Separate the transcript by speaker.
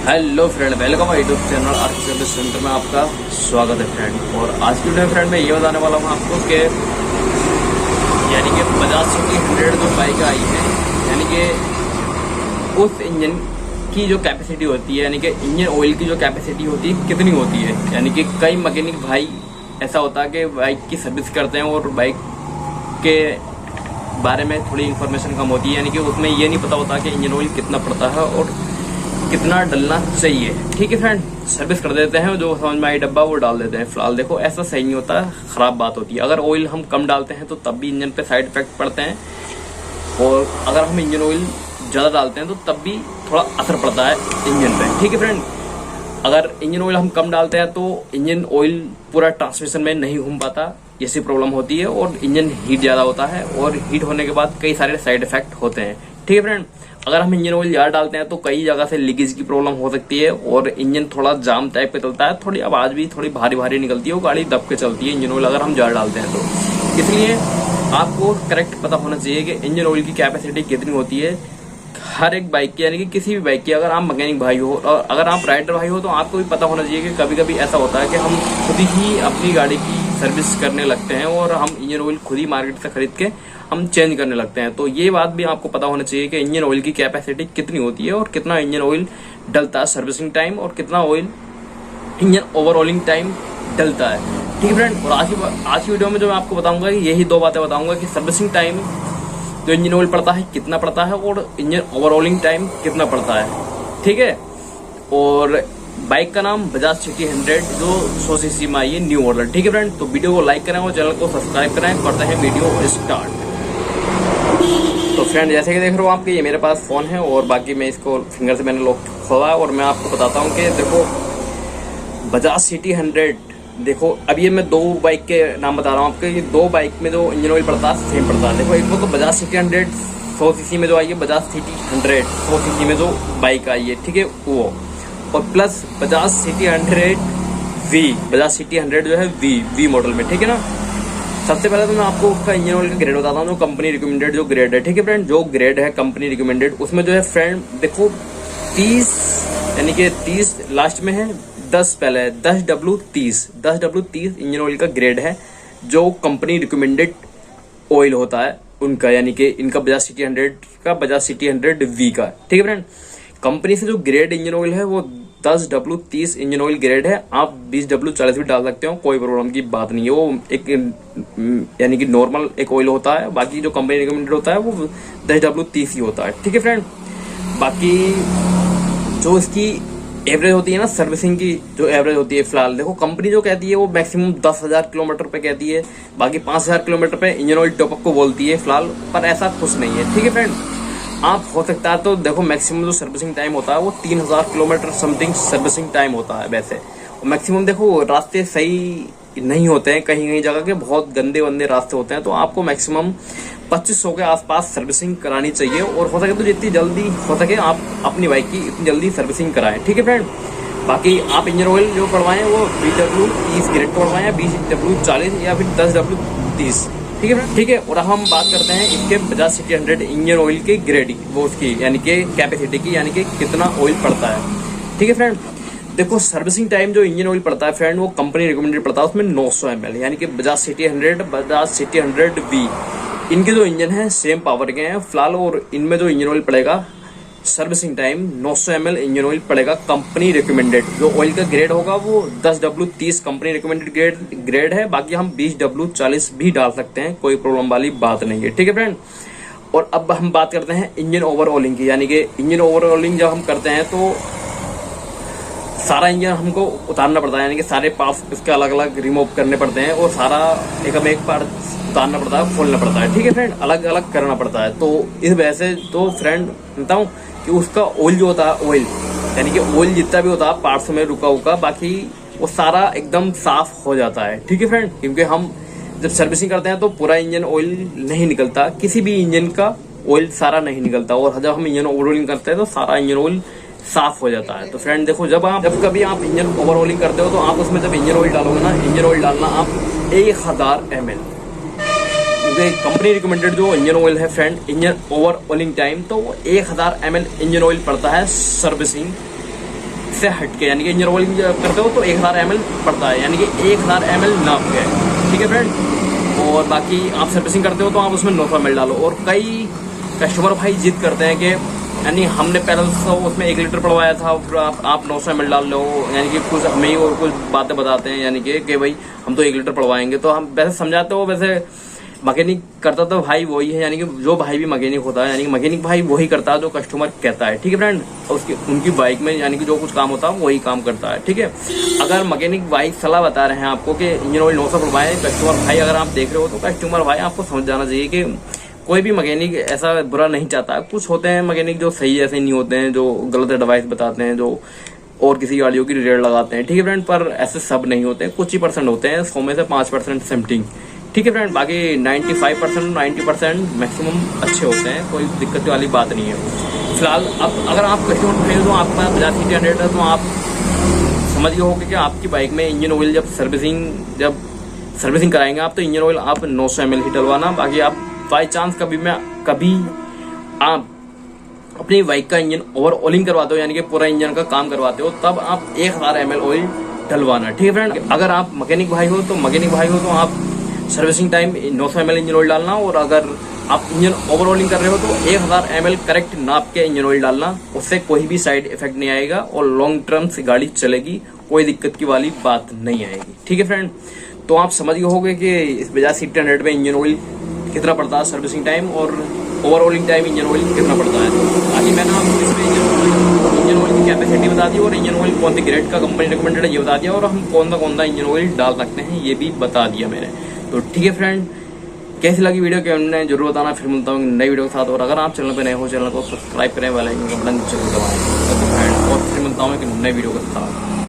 Speaker 1: Hello friend, welcome YouTube channel RK service centre में आपका स्वागत है फ्रेंड। और आज की वीडियो में फ्रेंड मैं ये बताने वाला हूँ आपको कि यानी कि बजाज सिटी 100 जो बाइक आई है, यानी कि उस इंजन की जो कैपेसिटी होती है, यानी कि इंजन ऑयल की जो कैपेसिटी होती है कितनी होती है। यानी कि कई मैकेनिक भाई ऐसा होता है कि बाइक की सर्विस करते हैं और बाइक के बारे में थोड़ी इन्फॉर्मेशन कम होती है, यानी कि उसमें ये नहीं पता होता कि इंजन ऑयल कितना पड़ता है और कितना डलना चाहिए। ठीक है फ्रेंड, सर्विस कर देते हैं, जो समझ में आई डब्बा वो डाल देते हैं। फिलहाल देखो ऐसा सही नहीं होता, खराब बात होती है। अगर ऑयल हम कम डालते हैं तो तब भी इंजन पे साइड इफेक्ट पड़ते हैं, और अगर हम इंजन ऑयल ज़्यादा डालते हैं तो तब भी थोड़ा असर पड़ता है इंजन पे। ठीक है फ्रेंड, अगर इंजन ऑयल हम कम डालते हैं तो इंजन ऑयल पूरा ट्रांसमिशन में नहीं घूम पाता, ऐसी प्रॉब्लम होती है, और इंजन हीट ज़्यादा होता है, और हीट होने के बाद कई सारे साइड इफेक्ट होते हैं। ठीक है फ्रेंड, अगर हम इंजन ऑयल ज़्यादा डालते हैं तो कई जगह से लीकेज की प्रॉब्लम हो सकती है, और इंजन थोड़ा जाम टाइप पे चलता है, थोड़ी आवाज़ भी थोड़ी भारी भारी निकलती है, वो गाड़ी दब के चलती है इंजन ऑयल अगर हम ज़्यादा डालते हैं तो। इसलिए आपको करेक्ट पता होना चाहिए कि इंजन ऑयल की कैपेसिटी कितनी होती है हर एक बाइक की, यानी कि किसी भी बाइक की। अगर आप मैकेनिक भाई हो और अगर आप राइडर भाई हो तो आपको भी पता होना चाहिए कि कभी कभी ऐसा होता है कि हम खुद ही अपनी गाड़ी की सर्विस करने लगते हैं और हम इंजन ऑयल खुद ही मार्केट से खरीद के हम चेंज करने लगते हैं। तो ये बात भी आपको पता होना चाहिए कि इंजन ऑयल की कैपेसिटी कितनी होती है और कितना इंजन ऑयल डलता है सर्विसिंग टाइम, और कितना ऑयल इंजन ओवरऑलिंग टाइम डलता है। ठीक है फ्रेंड, और आज की वीडियो में जो मैं आपको बताऊंगा यही दो बातें बताऊंगा कि सर्विसिंग टाइम जो इंजन ऑयल पड़ता है कितना पड़ता है, और इंजन ओवरऑलिंग टाइम कितना पड़ता है। ठीक है, और बाइक का नाम बजाज सिटी 100 जो 100 सीसी में आई है, न्यू मॉडल। ठीक है फ्रेंड, तो वीडियो को लाइक करें और चैनल को सब्सक्राइब करें। करते हैं वीडियो स्टार्ट। तो फ्रेंड जैसे कि देख रहे हो आपके, ये मेरे पास फोन है और बाकी मैं इसको फिंगर से मैंने लॉक खोला है, और मैं आपको बताता हूँ कि देखो बजाज सिटी 100, देखो अब ये मैं दो बाइक के नाम बता रहा हूँ आपके। ये दो बाइक में जो इंजन ऑयल पड़ता है सेम पड़ता है। देखो एक वो तो बजाज सिटी 100 100 सीसी में जो आई है, बजाज सिटी 100 100 सीसी में जो बाइक आई है, ठीक है वो, और plus Bajaj CT 100 V, Bajaj CT 100 जो है वी मॉडल में। ठीक है ना, सबसे पहले तो मैं आपको उसका इंजन ऑयल का ग्रेड बताता हूँ, जो कंपनी रिकमेंडेड जो ग्रेड है। ठीक है फ्रेंड, जो ग्रेड है कंपनी रिकमेंडेड उसमें जो है फ्रेंड देखो 30, यानी कि 30 लास्ट में है, 10 पहले है, 10W30 इंजन ऑयल का ग्रेड है जो कंपनी रिकमेंडेड ऑयल होता है उनका, यानी कि इनका बजाज सिटी 100 का, बजाज सिटी 100 वी का। ठीक है फ्रेंड, कंपनी से जो ग्रेड इंजन ऑयल है वो 10W30 इंजन ऑयल ग्रेड है। आप 20W40 भी डाल सकते हो, कोई प्रॉब्लम की बात नहीं है। वो एक यानी कि नॉर्मल एक ऑयल होता है, बाकी जो कंपनी रिकमेंडेड होता है वो 10W30 ही होता है। ठीक है फ्रेंड, बाकी जो इसकी एवरेज होती है ना, सर्विसिंग की जो एवरेज होती है, फिलहाल देखो कंपनी जो कहती है वो मैक्सिमम 10,000 किलोमीटर पे कहती है, बाकी 5,000 किलोमीटर पे इंजन ऑयल टॉपअप को बोलती है फिलहाल, पर ऐसा कुछ नहीं है। ठीक है फ्रेंड, आप हो सकता है तो देखो मैक्सिमम जो सर्विसिंग टाइम होता है वो 3,000 किलोमीटर समथिंग सर्विसिंग टाइम होता है वैसे। और मैक्सिमम देखो रास्ते सही नहीं होते हैं, कहीं कहीं जगह के बहुत गंदे वंदे रास्ते होते हैं, तो आपको मैक्सिमम 2500 के आसपास सर्विसिंग करानी चाहिए, और हो सके तो जितनी जल्दी हो सके आप अपनी बाइक की इतनी जल्दी सर्विसिंग कराएं। ठीक है फ्रेंड, बाकी आप इंजन ऑयल जो पड़वाएं वो 20W30 ग्रेड का पड़वाएं, या 20W40 या फिर 10W30। ठीक है फ्रेंड, ठीक है। और हम बात करते हैं इसके बजाज सिटी 100 इंजन ऑयल के ग्रेड वो उसकी यानी कि कैपेसिटी की, यानी कि कितना ऑयल पड़ता है। ठीक है फ्रेंड, देखो सर्विसिंग टाइम जो इंजन ऑयल पड़ता है फ्रेंड वो कंपनी रिकमेंडेड पड़ता है, उसमें 900 ml, यानी कि Bajaj CT 100 Bajaj CT 100 V, इनके जो इंजन है सेम पावर के हैं फिलहाल, और इनमें जो इंजन ऑयल पड़ेगा servicing time 900 ml engine oil पड़ेगा कंपनी रिकमेंडेड। जो ऑयल का ग्रेड होगा वो 10W30 कंपनी रिकमेंडेड ग्रेड है, बाकी हम 20W40 भी डाल सकते हैं, कोई प्रॉब्लम वाली बात नहीं है। ठीक है फ्रेंड, और अब हम बात करते हैं इंजन ओवरऑलिंग की, यानी कि इंजन ओवरऑलिंग जब हम करते हैं तो सारा इंजन हमको उतारना पड़ता है, यानी कि सारे पार्ट्स इसके अलग अलग रिमूव करने पड़ते हैं, और सारा एक पार्ट उतारना पड़ता है, खोलना पड़ता है। ठीक है फ्रेंड, अलग अलग करना पड़ता है। तो इस वजह से तो फ्रेंड बताता हूँ कि उसका ऑयल जो होता है, ऑयल यानी कि ऑयल जितना भी होता है पार्ट्स में रुका हुआ, बाकी वो सारा एकदम साफ हो जाता है। ठीक है फ्रेंड, क्योंकि हम जब सर्विसिंग करते हैं तो पूरा इंजन ऑयल नहीं निकलता, किसी भी इंजन का ऑयल सारा नहीं निकलता, और जब हम इंजन ओवरऑलिंग करते हैं तो सारा इंजन ऑयल साफ हो जाता है। तो फ्रेंड देखो जब कभी आप इंजन ओवरऑलिंग करते हो तो आप उसमें जब इंजन ऑयल डालोगे ना, इंजन ऑयल डालना आप 1000 ml, क्योंकि कंपनी रिकमेंडेड जो इंजन ऑयल है फ्रेंड, इंजन ओवरऑलिंग टाइम तो वो 1000 ml इंजन ऑयल पड़ता है सर्विसिंग से हटके, यानी कि इंजन ऑयल करते हो तो 1000 ml पड़ता है, यानी कि 1000 ml नाप के, ठीक है फ्रेंड। और बाकी आप सर्विसिंग करते हो तो आप उसमें 900 ml डालो। और कई कस्टमर भाई जिद करते हैं कि यानी हमने पहले तो उसमें 1 लीटर पड़वाया था, फिर आप 900 ml डाल लो, यानी कि कुछ हमें ही और कुछ बातें बताते हैं, यानी कि भाई हम तो 1 लीटर पड़वाएंगे। तो हम वैसे समझाते हो, वैसे मैकेनिक करता तो भाई वही है, यानी कि जो भाई भी मैकेनिक होता है, यानी कि मैकेनिक भाई वही करता है जो कस्टमर कहता है, ठीक है फ्रेंड। उसकी उनकी बाइक में यानी कि जो कुछ काम होता है वही काम करता है, ठीक है। अगर मैकेनिक भाई सलाह बता रहे हैं आपको कि इंजन ऑयल 900 पड़वाएं, कस्टमर भाई अगर आप देख रहे हो तो कस्टमर भाई आपको समझ जाना चाहिए कि कोई भी मैकेनिक ऐसा बुरा नहीं चाहता। कुछ होते हैं मैकेनिक जो सही ऐसे नहीं होते हैं, जो गलत एडवाइस बताते हैं, जो और किसी गाड़ियों की रेट लगाते हैं, ठीक है फ्रेंड। पर ऐसे सब नहीं होते हैं, कुछ ही परसेंट होते हैं, 100 में से 5% समथिंग, ठीक है फ्रेंड। बाकी 95% 90% मैक्सिमम अच्छे होते हैं, कोई दिक्कत वाली बात नहीं है। फिलहाल अब अगर आप कस्टमर भाई हो तो आपके पास बजाज सिटी 100 है, तो आप समझ गए होंगे कि आपकी बाइक में इंजन ऑयल जब सर्विसिंग कराएंगे आप, तो इंजन ऑयल आप 900 ml ही डलवाना। बाकी आप बाई चांस कभी आप अपनी बाइक का इंजन ओवर ऑयलिंग करवाते हो, यानी कि पूरा इंजन का काम करवाते हो, तब आप 1000 ml ऑयल डलवाना, ठीक है फ्रेंड। अगर आप मैकेनिक भाई हो तो आप servicing time 900 ml engine oil डालना। और अगर आप इंजन ओवर ऑयलिंग कर रहे हो तो 1000 ml करेक्ट नाप के इंजन ऑयल डालना, उससे कोई भी साइड इफेक्ट नहीं आएगा और लॉन्ग टर्म से गाड़ी चलेगी, कोई दिक्कत की वाली बात नहीं आएगी, ठीक है फ्रेंड। तो आप समझ गए होंगे कि इस बजाज सिटी 100 में इंजन ऑयल कितना पड़ता है सर्विसिंग टाइम और over oiling time engine oil कितना पड़ता है। बाकी मैंने आपको इसमें इंजन ऑयल की कैपेसिटी बता दी और इंजन ऑयल कौन सी ग्रेड का कंपनी रिकमेंडेड है ये बता दिया, और हम कौन सा इंजन ऑयल डाल सकते हैं ये भी बता दिया मैंने। तो ठीक है फ्रेंड, कैसी लगी वीडियो के हमने जरूर बताना। फिर मिलता हूँ नई वीडियो के साथ, और अगर आप चैनल पर नए हो चैनल को सब्सक्राइब करें, वाला आइकन का बटन जरूर दबाएं। और फिर मिलता हूँ एक नई वीडियो के साथ।